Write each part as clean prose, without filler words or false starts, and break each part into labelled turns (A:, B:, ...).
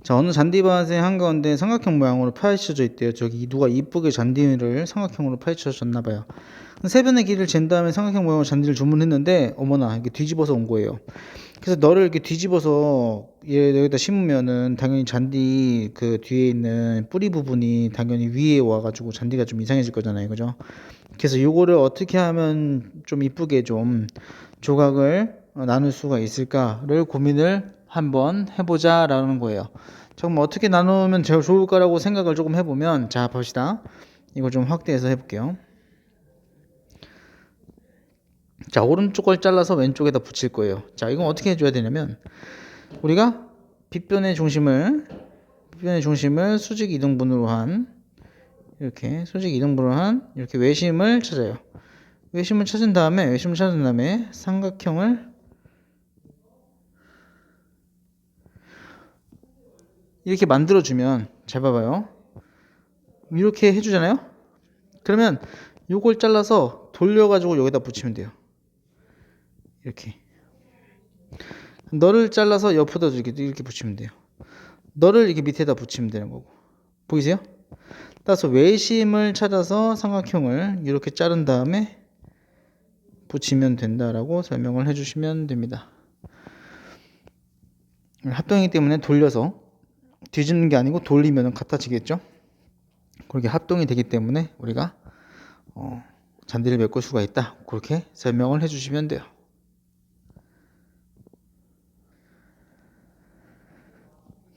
A: 자, 어느 잔디밭의 한가운데 삼각형 모양으로 파헤쳐져 있대요. 저기 누가 이쁘게 잔디를 삼각형으로 파헤쳐졌나 봐요. 세 변의 길이를 잰 다음에 삼각형 모양으로 잔디를 주문했는데 어머나 이게 뒤집어서 온 거예요. 그래서 너를 이렇게 뒤집어서 얘 여기다 심으면은 당연히 잔디 그 뒤에 있는 뿌리 부분이 당연히 위에 와가지고 잔디가 좀 이상해질 거잖아요, 그죠? 그래서 요거를 어떻게 하면 좀 이쁘게 좀 조각을 나눌 수가 있을까를 고민을 한번 해보자라는 거예요. 정말 어떻게 나누면 제일 좋을까라고 생각을 조금 해보면, 자 봅시다. 이거 좀 확대해서 해볼게요. 자, 오른쪽을 잘라서 왼쪽에다 붙일 거예요. 자, 이건 어떻게 해줘야 되냐면, 우리가 빗변의 중심을 수직 이등분으로 한 이렇게 수직 이등분으로 한 이렇게 외심을 찾아요. 외심을 찾은 다음에 삼각형을 이렇게 만들어주면, 잘 봐봐요. 이렇게 해주잖아요. 그러면 요걸 잘라서 돌려가지고 여기다 붙이면 돼요. 이렇게. 너를 잘라서 옆에다 이렇게 붙이면 돼요. 너를 이렇게 밑에다 붙이면 되는 거고. 보이세요? 따라서 외심을 찾아서 삼각형을 이렇게 자른 다음에 붙이면 된다라고 설명을 해주시면 됩니다. 합동이기 때문에 돌려서 뒤집는 게 아니고 돌리면 같아지겠죠. 그렇게 합동이 되기 때문에 우리가 잔디를 메꿀 수가 있다. 그렇게 설명을 해주시면 돼요.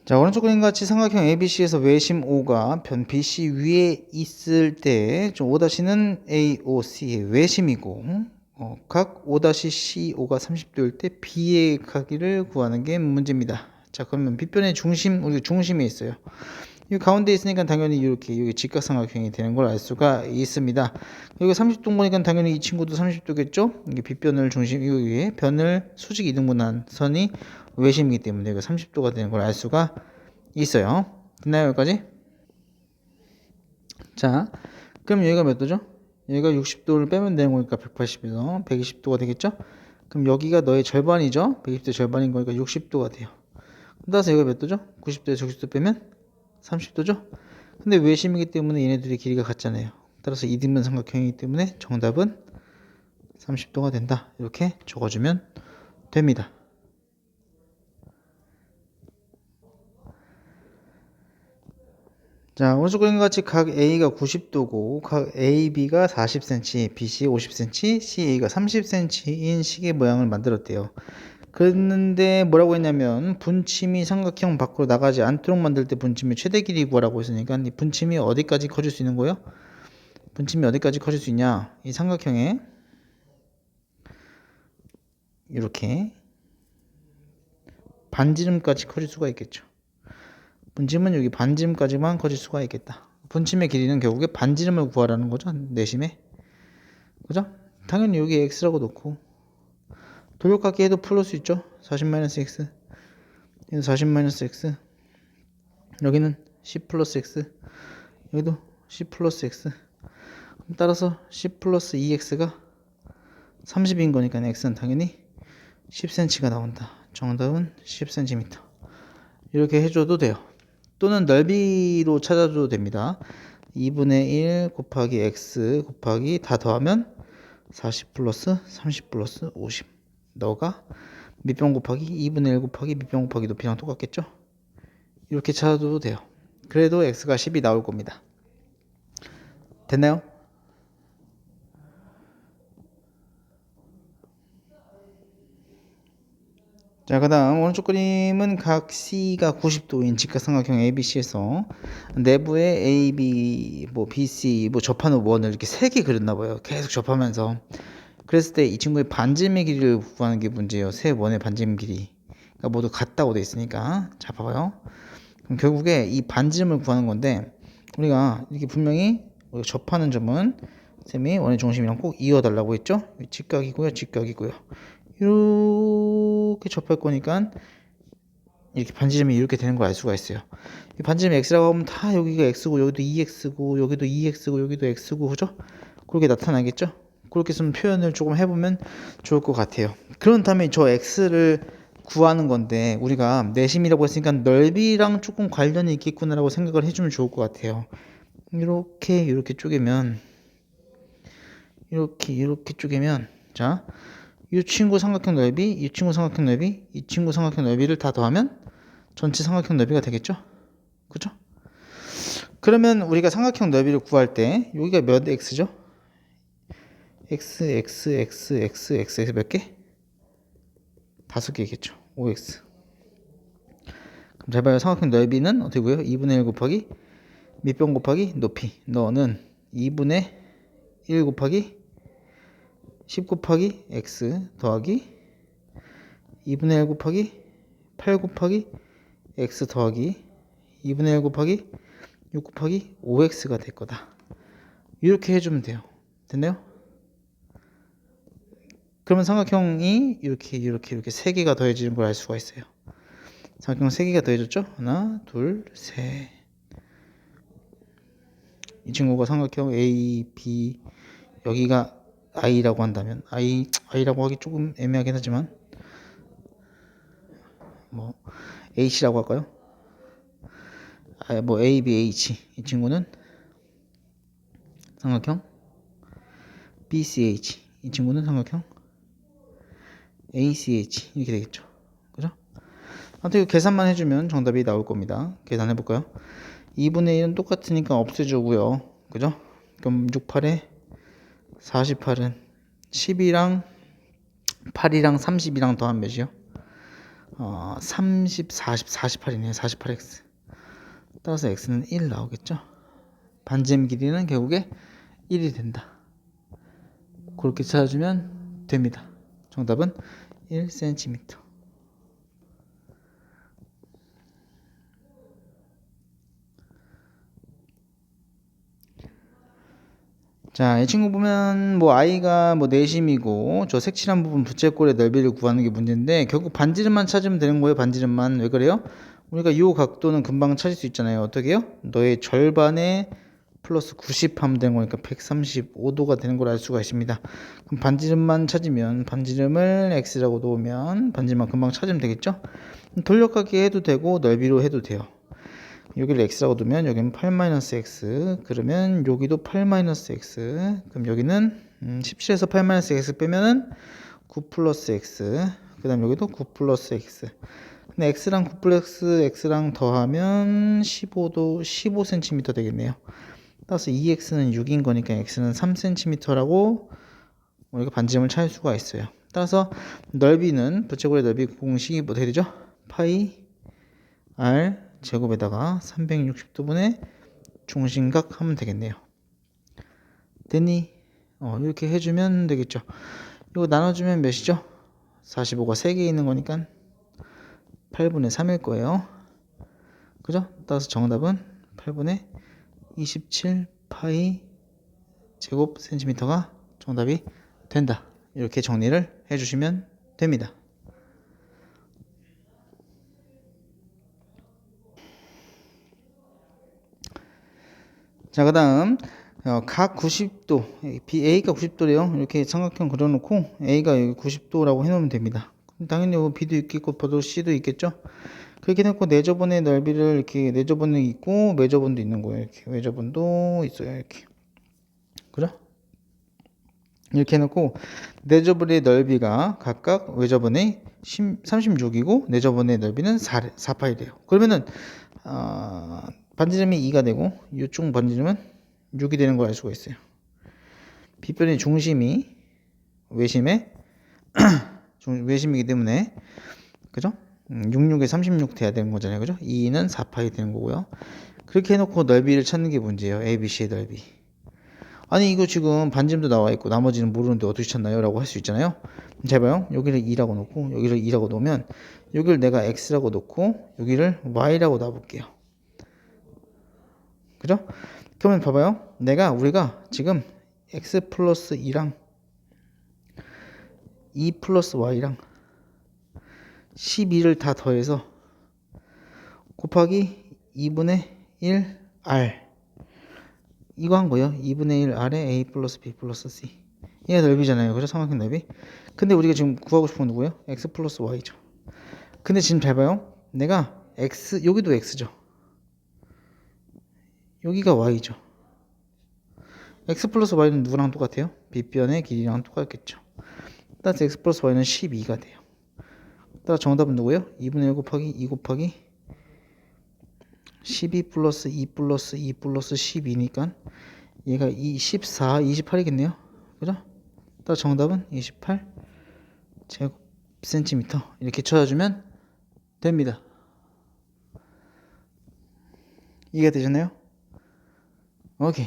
A: 자, 오른쪽 그림과 같이 삼각형 ABC에서 외심 O가 변 BC 위에 있을 때 O-는 AOC의 외심이고 각 O-CO가 30도일 때 B의 각을 구하는 게 문제입니다. 자, 그러면 빗변의 중심, 우리 중심에 있어요. 이 가운데 있으니까 당연히 이렇게 여기 직각삼각형이 되는 걸 알 수가 있습니다. 여기 30도 보니까 당연히 이 친구도 30도겠죠? 이게 빗변을 중심 위에 변을 수직 이등분한 선이 외심이기 때문에 여기가 30도가 되는 걸 알 수가 있어요. 됐나요, 여기까지? 자, 그럼 여기가 몇 도죠? 여기가 60도를 빼면 되는 거니까 180에서 120도가 되겠죠? 그럼 여기가 너의 절반이죠? 120도 절반인 거니까 60도가 돼요. 따라서 여기가 몇 도죠? 90도에서 60도 빼면 30도죠? 근데 외심이기 때문에 얘네들의 길이가 같잖아요. 따라서 이등분 삼각형이기 때문에 정답은 30도가 된다. 이렇게 적어주면 됩니다. 자, 오른쪽 그림과 같이 각 A가 90도고 각 AB가 40cm, BC 50cm, CA가 30cm인 시계 모양을 만들었대요. 그랬는데 뭐라고 했냐면 분침이 삼각형 밖으로 나가지 않도록 만들 때 분침의 최대 길이 구하라고 했으니까 이 분침이 어디까지 커질 수 있는 거예요? 분침이 어디까지 커질 수 있냐? 이 삼각형에 이렇게 반지름까지 커질 수가 있겠죠. 분침은 여기 반지름까지만 커질 수가 있겠다. 분침의 길이는 결국에 반지름을 구하라는 거죠. 내심에. 그죠? 당연히 여기 x라고 놓고 돌려깎기 해도 풀을 수 있죠. 40-x 여기는 40-x 여기는 c 플러스 x 여기도 c 플러스 x 따라서 c 플러스 2x가 30인 거니까 x는 당연히 10cm가 나온다. 정답은 10cm. 이렇게 해줘도 돼요. 또는 넓이로 찾아줘도 됩니다. 2분의 1 곱하기 x 곱하기 다 더하면 40 플러스 30 플러스 50. 너가 밑변 곱하기 2분의 1 곱하기 밑변 곱하기 높이랑 똑같겠죠? 이렇게 찾아줘도 돼요. 그래도 x가 10이 나올 겁니다. 됐나요? 자, 그 다음 오른쪽 그림은 각 C가 90도인 직각삼각형 ABC에서 내부에 AB, BC, 접하는 원을 이렇게 3개 그렸나봐요. 계속 접하면서. 그랬을 때 이 친구의 반지름의 길이를 구하는 게 문제예요. 세 원의 반지름 길이. 그러니까 모두 같다고 돼 있으니까. 자, 봐봐요. 그럼 결국에 이 반지름을 구하는 건데 우리가 이렇게 분명히 접하는 점은 쌤이 원의 중심이랑 꼭 이어달라고 했죠? 직각이고요, 직각이고요. 이렇게 접할 거니까 이렇게 반지름이 이렇게 되는 걸 알 수가 있어요. 이 반지름 x라고 하면 다 여기가 x고 여기도 2x고 여기도 2x고 여기도 x고 그죠? 그렇게 나타나겠죠? 그렇게 좀 표현을 조금 해보면 좋을 것 같아요. 그런 다음에 저 x를 구하는 건데 우리가 내심이라고 했으니까 넓이랑 조금 관련이 있겠구나라고 생각을 해주면 좋을 것 같아요. 이렇게 쪼개면 이렇게 쪼개면 자, 이 친구 삼각형 넓이, 이 친구 삼각형 넓이, 이 친구 삼각형 넓이를 다 더하면 전체 삼각형 넓이가 되겠죠? 그죠? 그러면 우리가 삼각형 넓이를 구할 때 여기가 몇 x죠? x 몇 개? 5개겠죠. 5x. 그럼 잘 봐요. 삼각형 넓이는 어떻게 보여요? 2분의 1 곱하기 밑변 곱하기 높이. 너는 2분의 1 곱하기 10 곱하기 x 더하기 2분의 1 곱하기 8 곱하기 x 더하기 2분의 1 곱하기 6 곱하기 5x가 될 거다. 이렇게 해주면 돼요. 됐나요? 그러면 삼각형이 이렇게 3개가 더해지는 걸 알 수가 있어요. 삼각형 3개가 더해졌죠? 하나, 둘, 셋. 이 친구가 삼각형 A, B, 여기가 I라고 한다면 I라고 하기 조금 애매하긴 하지만 뭐 H라고 할까요? 뭐 A, B, H. 이 친구는 삼각형 BCH. 이 친구는 삼각형 ACH. 이렇게 되겠죠. 그죠? 아무튼 계산만 해주면 정답이 나올 겁니다. 계산해 볼까요? 2분의 1은 똑같으니까 없애주고요. 그죠? 그럼 6, 8에 48은 10이랑 8이랑 30이랑 더하면 몇이요? 30, 40, 48이네요. 48x. 따라서 x는 1 나오겠죠? 반지름 길이는 결국에 1이 된다. 그렇게 찾아주면 됩니다. 정답은 1cm. 자, 이 친구 보면 뭐 i가 뭐 내심이고 저 색칠한 부분 부채꼴의 넓이를 구하는 게 문제인데 결국 반지름만 찾으면 되는 거예요. 반지름만. 왜 그래요? 우리가 이 각도는 금방 찾을 수 있잖아요. 어떻게 해요? 너의 절반에 플러스 90 하면 되는 거니까 135도가 되는 걸 알 수가 있습니다. 그럼 반지름만 찾으면 반지름을 x라고 놓으면 반지름만 금방 찾으면 되겠죠? 돌려깎기 해도 되고 넓이로 해도 돼요. 여기를 x라고 두면 여기는 8-x 그러면 여기도 8-x 그럼 여기는 17에서 8-x 빼면은 9 플러스 x 그 다음 여기도 9 플러스 x 근데 x랑 9 플러스 x랑 더하면 15도 15cm 되겠네요. 따라서 2x는 6인 거니까 x는 3cm라고 우리가 반지름을 찾을 수가 있어요. 따라서 넓이는 부채꼴의 넓이 공식이 어떻게 되죠? 파이 r 제곱에다가 360도분의 중심각 하면 되겠네요. 됐니? 이렇게 해주면 되겠죠. 이거 나눠주면 몇이죠? 45가 3개 있는 거니까 8분의 3일 거예요. 그죠? 따라서 정답은 8분의 27 파이 제곱 센티미터가 정답이 된다. 이렇게 정리를 해주시면 됩니다. 자, 그 다음 각 90도 A가 90도래요. 이렇게 삼각형 그려놓고 A가 여기 90도라고 해놓으면 됩니다. 당연히 B도 있겠고 B도 C도 있겠죠. 그렇게 해놓고 내저번의 넓이를 이렇게 내저번이 있고 외저번도 있는 거예요. 이렇게 외저번도 있어요. 이렇게 그죠? 이렇게 해놓고 내저번의 넓이가 각각 외저번의 36이고 내저번의 넓이는 4파이래요. 그러면은 반지름이 2가 되고 이쪽 반지름은 6이 되는 걸 알 수가 있어요. 빗변의 중심이 외심에 외심이기 때문에 그죠? 66에 36 돼야 되는 거잖아요. 그죠? 2는 4파이 되는 거고요. 그렇게 해놓고 넓이를 찾는 게 문제예요. ABC의 넓이. 아니 이거 지금 반지름도 나와 있고 나머지는 모르는데 어떻게 찾나요? 라고 할 수 있잖아요. 잘 봐요. 여기를 2라고 놓고 여기를 2라고 놓으면 여기를 내가 x라고 놓고 여기를 y라고 놔볼게요. 그죠? 그러면 봐봐요. 우리가 지금 x 플러스 2랑 2 플러스 y랑 12를 다 더해서 곱하기 2분의 1 r 이거 한 거예요. 2분의 1 r에 a 플러스 b 플러스 c 얘가 넓이잖아요. 그죠? 삼각형 넓이. 근데 우리가 지금 구하고 싶은 건 누구예요? x 플러스 y죠. 근데 지금 잘 봐요. 내가 x, 여기도 x죠. 여기가 y죠. x 플러스 y는 누구랑 똑같아요? 빗변의 길이랑 똑같겠죠. 따라서 x 플러스 y는 12가 돼요. 따라 정답은 누구예요? 2분의 1 곱하기 2 곱하기 12 플러스 2 플러스 2 플러스 12니까 얘가 14, 28이겠네요. 그죠? 따라 정답은 28 제곱센티미터 이렇게 찾아주면 됩니다. 이해가 되셨나요? 오케이.